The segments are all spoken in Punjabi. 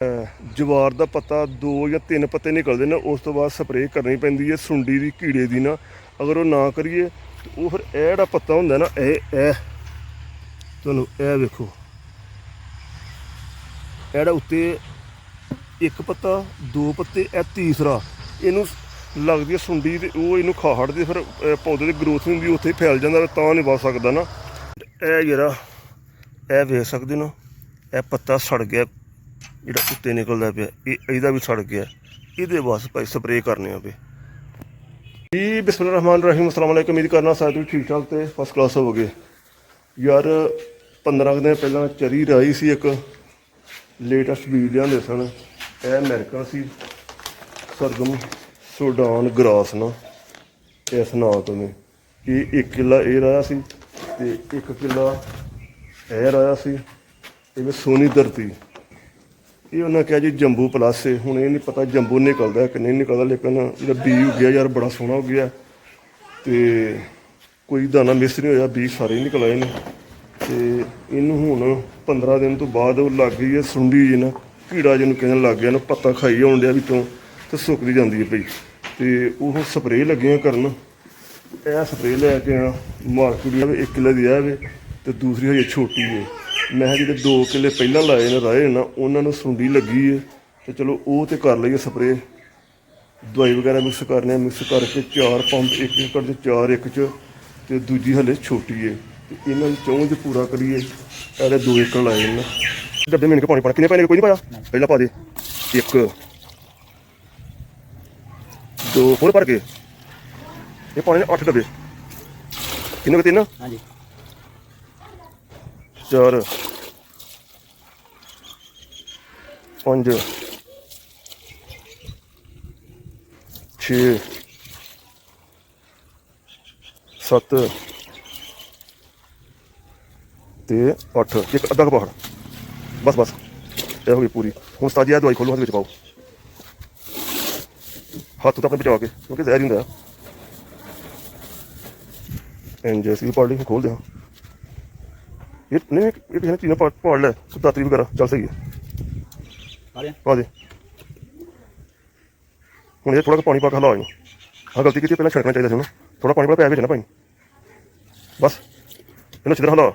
ਜਵਾਰ ਦਾ ਪੱਤਾ 2 ਜਾਂ 3 ਪੱਤੇ ਨਿਕਲਦੇ ਨੇ, ਉਸ ਤੋਂ ਬਾਅਦ ਸਪਰੇਅ ਕਰਨੀ ਪੈਂਦੀ ਹੈ ਸੁੰਡੀ ਦੀ, ਕੀੜੇ ਦੀ ਨਾ। ਅਗਰ ਉਹ ਨਾ ਕਰੀਏ ਤਾਂ ਉਹ ਫਿਰ ਇਹ ਜਿਹੜਾ ਪੱਤਾ ਹੁੰਦਾ ਨਾ, ਇਹ ਤੁਹਾਨੂੰ ਇਹ ਵੇਖੋ, ਇਹ ਜਿਹੜਾ ਉੱਤੇ 1 ਪੱਤਾ 2 ਪੱਤੇ, ਇਹ ਤੀਸਰਾ, ਇਹਨੂੰ ਲੱਗਦੀ ਹੈ ਸੁੰਡੀ ਤੇ ਉਹ ਇਹਨੂੰ ਖਾ ਹਟਦੀ, ਫਿਰ ਪੌਦੇ ਦੀ ਗਰੋਥ ਨਹੀਂ ਹੁੰਦੀ, ਉੱਥੇ ਫੈਲ ਜਾਂਦਾ, ਤਾਂ ਨਹੀਂ ਵੱਧ ਸਕਦਾ ਨਾ। ਇਹ ਜਿਹੜਾ ਇਹ ਵੇਖ ਸਕਦੇ ਨਾ, ਇਹ ਪੱਤਾ ਸੜ ਗਿਆ ਜਿਹੜਾ ਉੱਤੇ ਨਿਕਲਦਾ ਪਿਆ, ਇਹਦਾ ਵੀ ਸੜ ਗਿਆ, ਇਹਦੇ ਬਸ ਭਾਈ ਸਪਰੇਅ ਕਰਨੇ ਆ ਪਏ ਜੀ। ਬਿਸਮਿਲ੍ਲਾਹਿਰ ਰਹਿਮਾਨਿਰ ਰਹੀਮ। ਅਸਲਾਮ ਵਾਲੇਕੁਮ। ਉਮੀਦ ਕਰਨਾ ਸਾਰੇ ਤੁਸੀਂ ਠੀਕ ਠਾਕ ਤੇ ਫਸਟ ਕਲਾਸ ਹੋਵੋਗੇ। ਯਾਰ 15 ਦਿਨ ਪਹਿਲਾਂ ਚਰੀ ਰਾਈ ਸੀ, ਇੱਕ ਲੇਟੈਸਟ ਬੀਜ ਲਿਆਂਦੇ ਸਨ। ਇਹ ਅਮਰੀਕਨ ਸੀ, ਸਰਗਮ ਸੁਡਾਨ ਗਰਾਸ ਨਾ, ਇਸ ਨਾਂ ਤੋਂ ਨੇ। ਇਹ 1 ਕਿੱਲਾ ਇਹ ਰਾਇਆ ਸੀ ਤੇ 1 ਕਿੱਲਾ ਇਹ ਰਾਇਆ ਸੀ। ਇਹ ਸੋਨੀ ਧਰਤੀ, ਇਹ ਉਹਨਾਂ ਕਿਹਾ ਜੀ ਜੰਬੂ ਪਲੱਸ ਹੈ। ਹੁਣ ਇਹ ਨਹੀਂ ਪਤਾ ਜੰਬੂ ਨਿਕਲਦਾ ਕਿ ਨਹੀਂ ਨਿਕਲਦਾ, ਲੇਕਿਨ ਜਿਹੜਾ ਬੀਜ ਹੋ ਗਿਆ ਯਾਰ ਬੜਾ ਸੋਹਣਾ ਹੋ ਗਿਆ ਤੇ ਕੋਈ ਦਾਣਾ ਮਿਸ ਨਹੀਂ ਹੋਇਆ, ਬੀਜ ਸਾਰੇ ਹੀ ਨਿਕਲ ਆਏ ਨੇ। ਤੇ ਇਹਨੂੰ ਹੁਣ 15 ਦਿਨ ਤੋਂ ਬਾਅਦ ਉਹ ਲੱਗ ਗਈ ਹੈ ਸੁੰਡੀ ਜੀ ਨਾ, ਕੀੜਾ ਜਿਹਨੂੰ ਕਹਿਣ ਲੱਗ ਗਿਆ ਨਾ, ਪੱਤਾ ਖਾਈ ਆਉਣ ਡਿਆ ਵਿੱਚੋਂ ਤੇ ਸੁੱਕਦੀ ਜਾਂਦੀ ਹੈ ਪਈ। ਤੇ ਉਹ ਸਪਰੇਅ ਲੱਗੀਆਂ ਕਰਨ। ਇਹ ਸਪਰੇਅ ਲੈ ਕੇ ਆਉਣਾ ਮਾਰਕੀਟ ਦੀ, 1 ਕਿੱਲੇ ਦੀ ਹੈ ਤੇ ਦੂਸਰੀ ਹਜੇ ਛੋਟੀ ਹੈ। ਮੈਂ ਜਿਹੜੇ 2 ਕਿੱਲੇ ਪਹਿਲਾਂ ਲਾਏ ਨੇ ਰਾਏ ਨਾ, ਉਹਨਾਂ ਨੂੰ ਸੁੰਡੀ ਲੱਗੀ ਹੈ ਤੇ ਚਲੋ ਉਹ ਤੇ ਕਰ ਲਈਏ ਸਪਰੇਅ, ਦਵਾਈ ਵਗੈਰਾ ਮਿਕਸ ਕਰਨੇ, ਮਿਕਸ ਕਰਕੇ 4 ਪੰਪ 1 ਏਕੜ ਦੇ 4 1 'ਚ, ਤੇ ਦੂਜੀ ਹਲੇ ਛੋਟੀ ਹੈ ਤੇ ਇਹਨਾਂ ਨੂੰ ਚੌਂ 'ਚ ਪੂਰਾ ਕਰੀਏ। ਇਹਦੇ 2 ਏਕੜ ਲਾਏ ਨੇ। ਡੱਬੇ ਮਿੰਟ ਕੇ ਪਾਣੀ ਪਾਣਾ, ਕਿੰਨੇ ਪਾਣੀ ਕੋਈ ਨਹੀਂ ਪਾਇਆ, ਪਹਿਲਾਂ ਪਾ ਦੇ 1 2 ਹੋਰ ਭਰ ਕੇ। ਇਹ ਪਾਣੀ 8 ਡੱਬੇ, ਕਿੰਨੇ ਕੁ 3 ਹਾਂਜੀ 4 5 6 7 ਤੇ 8, ਇੱਕ ਅੱਧਾ ਕੁ ਪਹਾੜ ਬਸ ਬਸ। ਇਹ ਹੋ ਗਈ ਪੂਰੀ। ਹੁਣ ਉਸਤਾਦ ਜੀ ਇਹ ਦਵਾਈ ਖੋਲੋ, ਹੱਥ ਵਿੱਚ ਪਾਓ, ਹੱਥ ਤਾਂ ਆਪਣੇ ਬਚਾ ਕੇ, ਕਿਉਂਕਿ ਜ਼ਹਿਰ ਹੀ ਹੁੰਦਾ। ਐਨ ਜੈਸੀ ਵੀ ਪੜ ਲਈ, ਖੋਲਦੇ ਹਾਂ। ਇਹ ਨਹੀਂ ਇਹ ਕਿਸੇ ਨੇ ਚੀਜ਼ਾਂ ਪਾੜ ਲੈ, ਦਾਤਰੀ ਵਗੈਰਾ ਚੱਲ ਸਹੀ ਹੈ, ਪਾ ਦੇ। ਹੁਣ ਇਹ ਥੋੜ੍ਹਾ ਕੁ ਪਾਣੀ ਪਾ ਕੇ ਹਿਲਾ ਇਹਨੂੰ। ਆਹ ਗਲਤੀ ਕੀਤੀ, ਪਹਿਲਾਂ ਛਿੜਕਣਾ ਚਾਹੀਦਾ ਸੀ ਉਹਨੂੰ, ਥੋੜ੍ਹਾ ਪਾਣੀ ਪਾ ਪਿਆ ਵਿੱਚ ਨਾ ਭਾਈ। ਬਸ ਇਹਨੂੰ ਸਿੱਧਾ ਹਿਲਾ,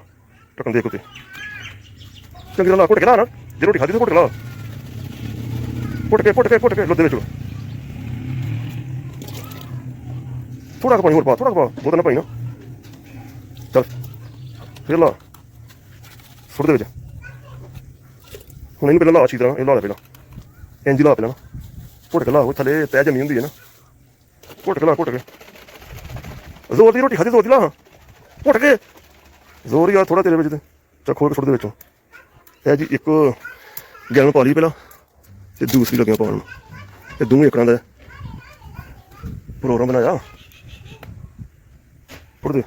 ਢੱਕਣ ਦੇ ਉੱਤੇ ਚੰਗੀ ਤਰ੍ਹਾਂ ਲਾ, ਘੁੱਟ ਕੇ ਲਾ ਨਾ, ਜੇ ਰੋਟੀ ਖਾਧੀ ਤਾਂ ਘੁੱਟ ਕੇ ਲਾ, ਘੁੱਟ ਕੇ ਲੁੱਦੇ ਵਿੱਚ ਥੋੜ੍ਹਾ ਕੁ ਪਾਣੀ ਹੋਰ ਪਾ, ਥੋੜ੍ਹਾ ਕੁ ਪਾ, ਬਹੁਤਾ ਨਾ ਪਾਈ ਨਾ। ਚੱਲ ਫਿਰ ਲਾ, ਸੁੱਟ ਦੇ ਵਿੱਚ। ਹੁਣ ਇਹਨੂੰ ਪਹਿਲਾਂ ਲਾ ਅੱਛੀ ਤਰ੍ਹਾਂ, ਇਹ ਲਾ ਲੈ ਪਹਿਲਾਂ, ਇੰਝ ਲਾ ਪਹਿਲਾਂ, ਘੁੱਟ ਕੇ ਲਾ, ਉਹ ਥੱਲੇ ਤਹਿ ਜੰਮੀ ਹੁੰਦੀ ਹੈ ਨਾ, ਘੁੱਟ ਕੇ ਜ਼ੋਰ ਦੀ ਰੋਟੀ ਖਾਧੀ, ਜ਼ੋਰ ਦੀ ਲਾ, ਘੁੱਟ ਕੇ ਜ਼ੋਰ ਯਾਰ ਥੋੜ੍ਹਾ ਤੇਰੇ ਵਿੱਚ ਤੇ ਚੱਲ ਖੋਲ ਕੇ ਸੁੱਟ ਦੇ ਵਿੱਚੋਂ। ਇਹ ਜੀ 1 ਗੈਲਨ ਪਾ ਲਈ ਪਹਿਲਾਂ ਤੇ ਦੂਸਰੀ ਲੱਗਿਆ ਪਾਉਣ ਨੂੰ। ਇਹ ਦੋਵੇਂ ਏਕੜਾਂ ਦਾ ਪ੍ਰੋਗਰਾਮ ਬਣਾਇਆ। ਸੁੱਟ ਦੇ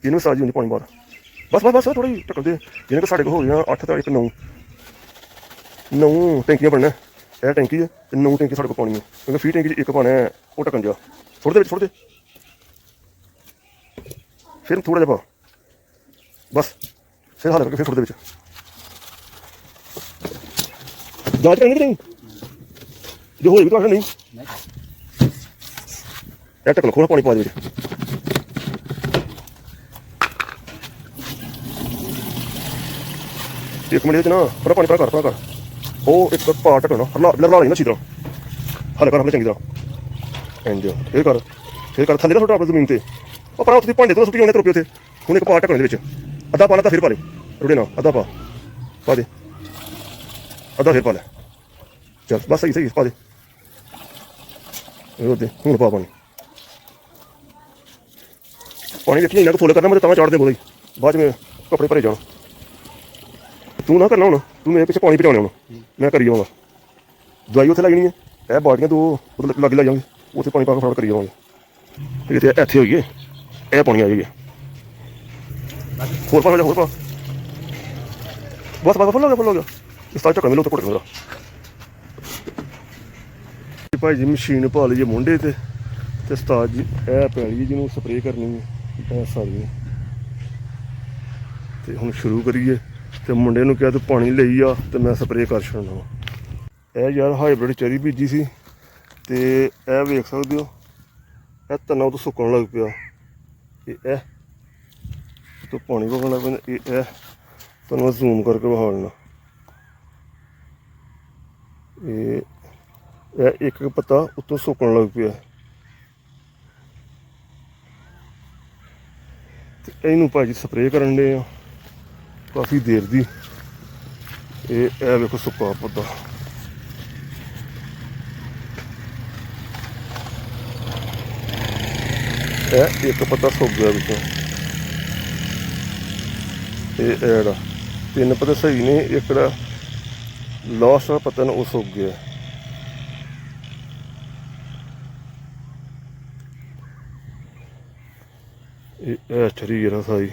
ਇਹਨੂੰ ਸਾਜੀ ਹੁੰਦੀ ਪਾਣੀ ਬਾਹਰ, ਬਸ ਥੋੜ੍ਹੀ ਜਿਹੀ ਢੱਕਣ ਦੇ। ਜਿਹਨੇ ਕਿ ਸਾਡੇ ਕੋਲ ਹੋ ਗਈਆਂ 8 ਤਾਂ 1 9 ਟੈਂਕੀਆਂ ਬਣਨਾ। ਇਹ ਟੈਂਕੀ ਹੈ ਤੇ 9 ਟੈਂਕੀ ਸਾਡੇ ਕੋਲ ਪਾਉਣੀ ਹੈ, ਕਿਉਂਕਿ ਫੀ ਟੈਂਕੀ 'ਚ 1 ਪਾਉਣਾ ਹੈ, ਉਹ ਢੱਕਣ ਜਾ। ਸੁੱਟ ਦੇ ਵਿੱਚ, ਸੁੱਟ ਦੇ, ਫਿਰ ਥੋੜ੍ਹਾ ਜਿਹਾ ਪਾ, ਬਸ ਫਿਰ ਹਾਲ ਕਰਕੇ ਫਿਰ ਸੁੱਟ ਦੇ ਵਿੱਚ। ਜਾਂਚ ਕਰਨੀ ਕਿ ਨਹੀਂ, ਜੇ ਹੋਏ ਵੀ ਤਾਂ ਨਹੀਂ। ਇਹ ਢੱਕਣ ਖੋਲ੍ਹ, ਪਾਣੀ ਪਾ ਦੇ ਵਿੱਚ। ਇੱਕ ਮਿੰਟ ਵਿੱਚ ਨਾ ਥੋੜ੍ਹਾ ਪਾਣੀ ਪਾ ਕਰ, ਉਹ ਇੱਕ ਪਾ ਢੱਕਣਾ, ਲਾ ਲਈ ਨਾ ਅੱਛੀ ਤਰ੍ਹਾਂ, ਹਲ ਕਰ ਚੰਗੀ ਤਰ੍ਹਾਂ। ਇੰਝ ਫਿਰ ਕਰ ਥੱਲੇ ਨਾ ਸੁੱਟ ਆਪਣੀ ਜ਼ਮੀਨ ਤੇ, ਉਹ ਪਰ ਉੱਥੇ ਭਾਂਡੇ ਤੋਂ ਸੁੱਟੀ ਹੋਣੇ ਤਰੋਪੇ ਉੱਥੇ। ਹੁਣ ਇੱਕ ਪਾ ਢੱਕਣ ਦੇ ਵਿੱਚ, ਅੱਧਾ ਪਾਣਾ ਤਾਂ ਫਿਰ ਪਾ ਲੈ, ਰੁੜੇ ਨਾ, ਅੱਧਾ ਪਾ ਦੇ, ਅੱਧਾ ਫਿਰ ਪਾ ਲੈ, ਚੱਲ ਬਸ ਸਹੀ ਪਾ ਦੇ। ਉਹਦੇ ਹੁਣ ਪਾ ਪਾਣੀ ਵੇਖੀ ਇੰਨਾ ਕੁ ਫੁੱਲ ਕਰਨਾ, ਮੈਂ ਤਾਂ ਚਾੜਦੇ ਬੋਲ ਬਾਅਦ 'ਚ ਮੈਂ ਕੱਪੜੇ ਭਰੇ ਜਾਣ। ਤੂੰ ਨਾ ਕਰਨਾ ਹੁਣ, ਤੂੰ ਮੇਰੇ ਪਿੱਛੇ ਪਾਣੀ ਪਹੁੰਚਾਉਣਾ, ਹੁਣ ਮੈਂ ਕਰੀ ਜਾਵਾਂਗਾ। ਦਵਾਈ ਉੱਥੇ ਲੱਗਣੀ ਹੈ, ਇਹ ਬਾਲਟੀਆਂ 2 ਲੱਗ ਲੱਗ ਜਾਵਾਂਗੇ, ਉੱਥੇ ਪਾਣੀ ਪਾ ਕੇ ਫਟਾਫਟ ਕਰੀ ਜਾਵਾਂਗੇ। ਇੱਥੇ ਹੋਈਏ, ਇਹ ਪਾਣੀ ਆ ਜਾਈਏ, ਹੋਰ ਪਾ, ਬਸ ਫੁੱਲ ਹੋ ਗਿਆ। ਇਸ ਤਰ੍ਹਾਂ ਢੱਕਣ ਮਿਲੋ ਤਾਂ ਘੁੱਟ ਮੇਰਾ ਭਾਈ ਜੀ। ਮਸ਼ੀਨ ਪਾ ਲਈਏ ਮੁੰਡੇ ਤੇ ਉਸਤਾਦ ਜੀ ਇਹ ਪੈਲੀ ਜਿਹਨੂੰ ਸਪਰੇਅ ਕਰਨੀ ਹੈ ਸਾਰੀ, ਤੇ ਹੁਣ ਸ਼ੁਰੂ ਕਰੀਏ। ਤੇ ਮੁੰਡੇ ਨੂੰ ਕਿਹਾ ਤੂੰ ਪਾਣੀ ਲਈ ਆ ਤੇ ਮੈਂ ਸਪਰੇਅ ਕਰ ਛੱਡਣਾ ਵਾ। ਇਹ ਯਾਰ ਹਾਈਬ੍ਰਿਡ ਚਰੀ ਬੀਜੀ ਸੀ ਤੇ ਇਹ ਵੇਖ ਸਕਦੇ ਹੋ ਇਹ ਤਨਾ ਤੋਂ ਸੁੱਕਣ ਲੱਗ ਪਿਆ। ਇਹ ਤੋਂ ਪਾਣੀ ਵਗਣ ਲੱਗ ਪੈਂਦਾ। ਇਹ ਤੁਹਾਨੂੰ ਮੈਂ ਜ਼ੂਮ ਕਰਕੇ ਵਿਖਾ ਲੈਣਾ। ਇਹ ਇੱਕ ਪੱਤਾ ਉੱਤੋਂ ਸੁੱਕਣ ਲੱਗ ਪਿਆ ਤੇ ਇਹਨੂੰ ਭਾਜੀ ਸਪਰੇਅ ਕਰਨ ਦੇ ਆ ਕਾਫੀ ਦੇਰ ਦੀ। ਇਹ ਵੇਖੋ ਸੁੱਕਾ ਪੱਤਾ। ਇਹ ਇੱਕ ਪੱਤਾ ਸੁੱਕ ਗਿਆ ਵਿੱਚੋਂ। ਇਹ ਜਿਹੜਾ 3 ਪੱਤੇ ਸਹੀ ਨੇ, ਇੱਕ ਜਿਹੜਾ ਲਾਸਟ ਵਾਲਾ ਪੱਤਾ ਨਾ ਉਹ ਸੁੱਕ ਗਿਆ। ਇਹ ਚਰੀ ਜਿਹੜਾ ਸਾਈ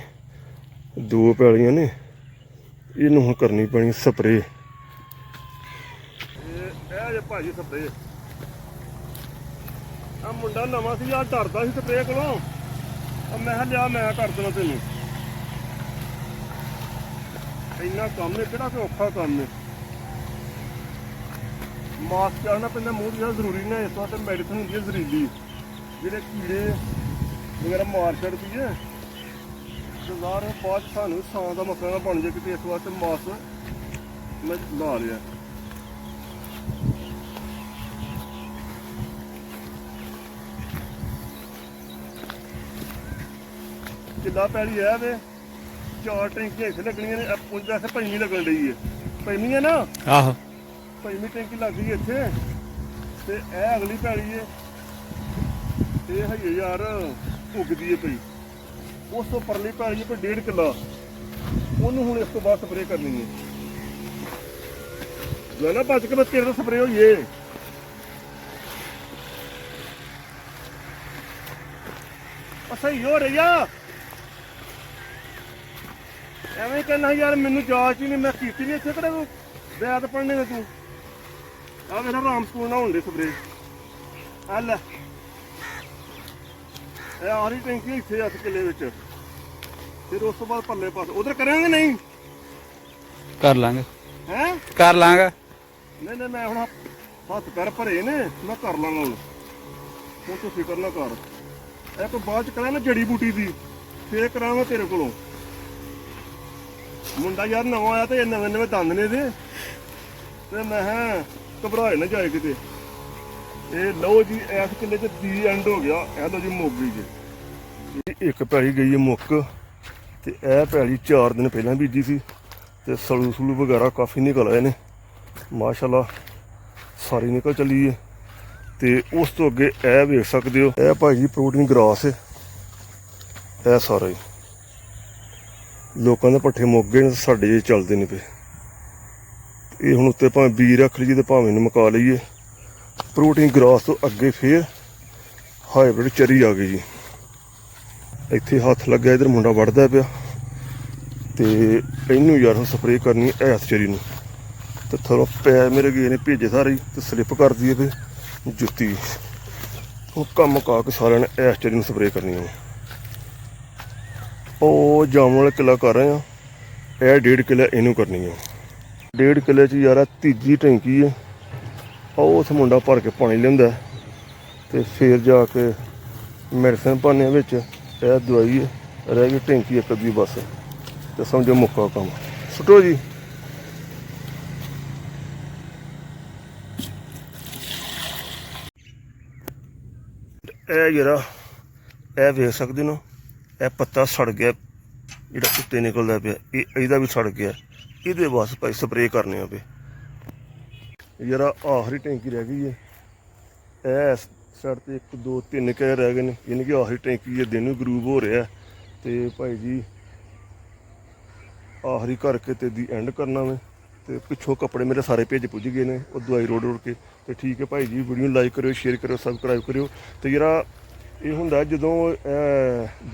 2 ਪੈਲੀਆਂ ਨੇ, ਇਹਨੂੰ ਹੁਣ ਕਰਨੀ ਪੈਣੀ ਸਪਰੇਅ। ਇਹ ਜੇ ਭਾਜੀ ਸਪਰੇਅ ਆ ਮੁੰਡਾ ਨਵਾਂ ਸੀ ਯਾਰ, ਡਰਦਾ ਸੀ ਸਪਰੇਅ ਕੋਲੋਂ। ਮੈਂ ਕਿਹਾ ਲਿਆ ਮੈਂ ਕਰ ਦੇਣਾ ਤੈਨੂੰ। ਇੰਨਾ ਕੰਮ ਹੈ ਕਿਹੜਾ ਕੋਈ ਔਖਾ ਕੰਮ ਹੈ। ਮਾਸਕ ਚਾਹਣਾ ਪੈਂਦਾ ਮੂੰਹ ਦੀ ਜ਼ਰੂਰੀ ਨਾ। ਇਸ ਵਾਸਤੇ ਮੈਡੀਸਨ ਹੁੰਦੀ ਹੈ ਜ਼ਹਿਰੀਲੀ, ਜਿਹੜੇ ਕੀੜੇ ਵਗੈਰਾ ਮਾਰ ਛੱਡਦੀ ਹੈ। ਸਰਦਾਰ ਬਾਅਦ ਸਾਨੂੰ ਸਾਂ ਦਾ ਮਸਲਾ ਨਾ ਬਣ ਜਾਏ ਕਿਤੇ, ਇਸ ਵਾਸਤੇ ਮਾਸਕ ਮੈਂ ਲਾ ਲਿਆ। ਕਿੱਲਾ ਪੈਲੀ ਹੈ ਵੇ, 4 ਟੈਂਕੀਆਂ ਇੱਥੇ ਲੱਗਣੀਆਂ ਨੇ। ਪੁੰਜ ਵੈਸੇ 5ਵੀਂ ਲੱਗਣ ਡਈ ਹੈ। 5ਵੀਂ ਹੈ ਨਾ? ਆਹੋ 5ਵੀਂ ਟੈਂਕੀ ਲੱਗ ਗਈ ਇੱਥੇ ਤੇ ਇਹ ਅਗਲੀ ਪੈਲੀ ਹੈ। ਇਹ ਹੈਗੇ ਯਾਰ ਉੱਗਦੀ ਹੈ ਪਈ। ਉਸ ਤੋਂ ਪਰਲੀ ਪੈਲੀ ਹੈ ਕੋਈ 1.5 ਕਿੱਲਾ, ਉਹਨੂੰ ਹੁਣ ਇਸ ਤੋਂ ਬਾਅਦ ਸਪਰੇਅ ਕਰਨੀ ਹੈ। ਜੋ ਨਾ ਬਚ ਕੇ ਬਸ ਤੇਰੇ ਤੋਂ ਸਪਰੇਅ ਹੋਈਏ। ਸਹੀ ਹੋ ਰਹੀ ਆ। ਐਵੇਂ ਕਹਿੰਦਾ ਯਾਰ ਮੈਨੂੰ ਜਾਂਚ ਹੀ ਨਹੀਂ, ਮੈਂ ਕੀਤੀ ਨਹੀਂ। ਇੱਥੇ ਕਿਹੜਾ ਤੂੰ ਵੈਦ ਪੜ੍ਹਨੇ ਨੇ ਤੂੰ? ਆ ਮੇਰਾ ਰਾਮ ਸਕੂਲ ਨਾ ਹੁੰਦੇ ਸਪਰੇਅ ਆ ਲੈ। ਇਹ ਆਹਰੀ ਟੈਂਕੀ ਇੱਥੇ 8 ਕਿੱਲੇ ਵਿੱਚ। ਫਿਰ ਉਸ ਤੋਂ ਬਾਅਦ ਪੱਲੇ ਪਾਸ ਉਧਰ ਕਰਾਂਗੇ। ਨਹੀਂ ਕਰ ਲਾਂਗੇ। ਹੈ ਕਰ ਲਾਂਗਾ। ਨਹੀਂ ਮੈਂ ਹੁਣ ਹੱਥ ਪੈਰ ਭਰੇ ਨੇ, ਮੈਂ ਕਰ ਲਾਂਗਾ ਹੁਣ ਤੂੰ ਫਿਕਰ ਨਾ ਕਰ। ਇਹ ਤੋਂ ਬਾਅਦ ਚ ਕਰਾਂ ਨਾ ਜੜੀ ਬੂਟੀ ਦੀ, ਫੇਰ ਕਰਾਂਗਾ ਤੇਰੇ ਕੋਲੋਂ। ਮੁੰਡਾ ਯਾਰ ਨਵਾਂ ਆਇਆ ਤੇ ਨਵੇਂ ਦੰਦ ਨੇ ਇਹਦੇ, ਤੇ ਮੈਂ ਘਬਰਾਏ ਨਾ ਜਾਏ ਕਿਤੇ। ਇਹ ਲਓ ਜੀ ਇਸ ਕਿੱਲੇ 'ਚ ਦੀ ਐਂਡ ਹੋ ਗਿਆ। ਇਹ ਲਓ ਜੀ ਮੁੱਕ ਗਈ ਜੀ। ਇੱਕ ਪੈਲੀ ਗਈ ਹੈ ਮੁੱਕ ਤੇ ਇਹ ਪੈਲੀ 4 ਦਿਨ ਪਹਿਲਾਂ ਬੀਜੀ ਸੀ ਤੇ ਸਲੂ ਵਗੈਰਾ ਕਾਫੀ ਨਿਕਲ ਆਏ ਨੇ ਮਾਸ਼ਾਅੱਲਾ, ਸਾਰੀ ਨਿਕਲ ਚੱਲੀ ਹੈ। ਤੇ ਉਸ ਤੋਂ ਅੱਗੇ ਇਹ ਵੇਖ ਸਕਦੇ ਹੋ, ਇਹ ਭਾਈ ਜੀ ਪ੍ਰੋਟੀਨ ਗਰਾਸ ਹੈ। ਇਹ ਸਾਰਾ ਹੀ ਲੋਕਾਂ ਦੇ ਪੱਠੇ ਮੁੱਕ ਗਏ ਨੇ, ਸਾਡੇ ਜੇ ਚੱਲਦੇ ਨਹੀਂ ਪਏ। ਇਹ ਹੁਣ ਉੱਤੇ ਭਾਵੇਂ ਬੀਜ ਰੱਖ ਲਈਏ ਤੇ ਭਾਵੇਂ ਨੂੰ ਮੁਕਾ ਲਈਏ। ਪ੍ਰੋਟੀਨ ਗਰਾਸ ਤੋਂ ਅੱਗੇ ਫੇਰ ਹਾਈਬ੍ਰਿਡ ਚਰੀ ਆ ਗਈ ਜੀ। ਇੱਥੇ ਹੱਥ ਲੱਗਿਆ, ਇਧਰ ਮੁੰਡਾ ਵੜਦਾ ਪਿਆ ਤੇ ਇਹਨੂੰ ਯਾਰ ਹੁਣ ਸਪਰੇਅ ਕਰਨੀ ਹੈ ਇਸ ਚਰੀ ਨੂੰ। ਤੇ ਥੋੜਾ ਪੈਰ ਮੇਰੇ ਗਏ ਨੇ ਭੇਜੇ ਸਾਰੇ ਤੇ ਸਲਿੱਪ ਕਰਦੀ ਹੈ ਫਿਰ ਜੁੱਤੀ। ਉਹ ਕੰਮ ਮੁਕਾ ਕੇ ਸਾਰਿਆਂ ਨੇ ਇਸ ਚਰੀ ਨੂੰ ਸਪਰੇਅ ਕਰਨੀ ਹੈ। ਉਹ ਜਾਮਣ ਵਾਲਾ ਕਿੱਲਾ ਕਰ ਰਹੇ ਆ, ਇਹ 1.5 ਕਿੱਲਾ ਇਹਨੂੰ ਕਰਨੀ ਹੈ। 1.5 ਕਿੱਲੇ 'ਚ ਯਾਰ ਤੀਜੀ ਟੈਂਕੀ ਹੈ। ਉਹ ਉਸ ਮੁੰਡਾ ਭਰ ਕੇ ਪਾਣੀ ਲਿਆਉਂਦਾ ਤੇ ਫਿਰ ਜਾ ਕੇ ਮੈਡੀਸਨ ਪਾਉਂਦੇ ਵਿੱਚ। ਇਹ ਦਵਾਈ ਹੈ, ਰਹਿ ਗਈ ਟੈਂਕੀ ਇੱਕ ਅੱਧੀ ਬਸ, ਤੇ ਸਮਝੋ ਮੁੱਕਾ ਕੰਮ। ਸੁੱਟੋ ਜੀ। ਇਹ ਜਿਹੜਾ ਇਹ ਵੇਖ ਸਕਦੇ ਹੋ, ਇਹ ਪੱਤਾ ਸੜ ਗਿਆ ਜਿਹੜਾ ਉੱਤੇ ਨਿਕਲਦਾ ਪਿਆ, ਇਹਦਾ ਵੀ ਸੜ ਗਿਆ। ਇਹਦੇ ਬਸ ਭਾਈ ਸਪਰੇਅ ਕਰਨੇ ਆ ਪਏ। ਜਿਹੜਾ ਆਖਰੀ ਟੈਂਕੀ ਰਹਿ ਗਈ ਹੈ, ਇਹ ਸਾਈਡ ਤੇ 1 2 3 ਕਹਿ ਰਹਿ ਗਏ ਨੇ, ਯਾਨੀ ਕਿ ਆਖਰੀ ਟੈਂਕੀ ਹੈ। ਦਿਨ ਵੀ ਗਰੂਬ ਹੋ ਰਿਹਾ ਤੇ ਭਾਈ ਜੀ ਆਖਰੀ ਕਰਕੇ ਤੇ ਦੀ ਐਂਡ ਕਰਨਾ ਵੇ। ਤੇ ਪਿੱਛੋਂ ਕੱਪੜੇ ਮੇਰੇ ਸਾਰੇ ਭੇਜ ਪੁੱਜ ਗਏ ਨੇ, ਉਹ ਦਵਾਈ ਰੋੜ ਕੇ। ਤੇ ਠੀਕ ਹੈ ਭਾਈ ਜੀ, ਵੀਡੀਓ ਨੂੰ ਲਾਈਕ ਕਰਿਓ, ਸ਼ੇਅਰ ਕਰਿਓ, ਸਬਸਕ੍ਰਾਈਬ ਕਰਿਓ। ਤੇ ਜਿਹੜਾ ਇਹ ਹੁੰਦਾ ਜਦੋਂ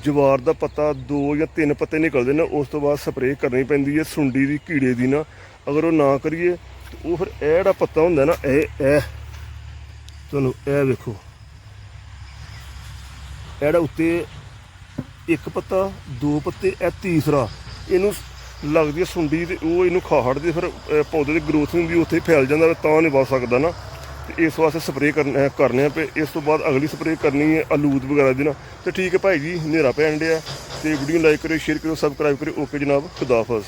ਜਵਾਰ ਦਾ ਪੱਤਾ 2 ਜਾਂ 3 ਪੱਤੇ ਨਿਕਲਦੇ ਨੇ, ਉਸ ਤੋਂ ਬਾਅਦ ਸਪਰੇਅ ਕਰਨੀ ਪੈਂਦੀ ਹੈ ਸੁੰਡੀ ਦੀ, ਕੀੜੇ ਦੀ ਨਾ। ਅਗਰ ਉਹ ਨਾ ਕਰੀਏ ਉਹ ਫਿਰ ਇਹ ਜਿਹੜਾ ਪੱਤਾ ਹੁੰਦਾ ਨਾ, ਇਹ ਤੁਹਾਨੂੰ ਇਹ ਵੇਖੋ, ਇਹ ਜਿਹੜਾ ਉੱਤੇ 1 ਪੱਤਾ 2 ਪੱਤੇ, ਇਹ ਤੀਸਰਾ, ਇਹਨੂੰ ਲੱਗਦੀ ਹੈ ਸੁੰਡੀ ਤੇ ਉਹ ਇਹਨੂੰ ਖਾ ਹਟਦੀ, ਫਿਰ ਪੌਦੇ ਦੀ ਗਰੋਥ ਨਹੀਂ ਹੁੰਦੀ, ਉੱਥੇ ਹੀ ਫੈਲ ਜਾਂਦਾ ਤਾਂ ਨਹੀਂ ਵੱਧ ਸਕਦਾ ਨਾ। ਤੇ ਇਸ ਵਾਸਤੇ ਸਪਰੇਅ ਕਰਨੇ ਆ ਤੇ ਇਸ ਤੋਂ ਬਾਅਦ ਅਗਲੀ ਸਪਰੇਅ ਕਰਨੀ ਹੈ ਅਲੂਦ ਵਗੈਰਾ ਦੀ ਨਾ। ਤੇ ਠੀਕ ਹੈ ਭਾਈ ਜੀ, ਹਨੇਰਾ ਪੈਣ ਡਿਆ ਤੇ ਵੀਡੀਓ ਲਾਈਕ ਕਰਿਓ, ਸ਼ੇਅਰ ਕਰਿਓ, ਸਬਸਕ੍ਰਾਈਬ ਕਰਿਓ। ਓਕੇ ਜਨਾਬ, ਖੁਦਾ ਹਾਫਿਜ਼।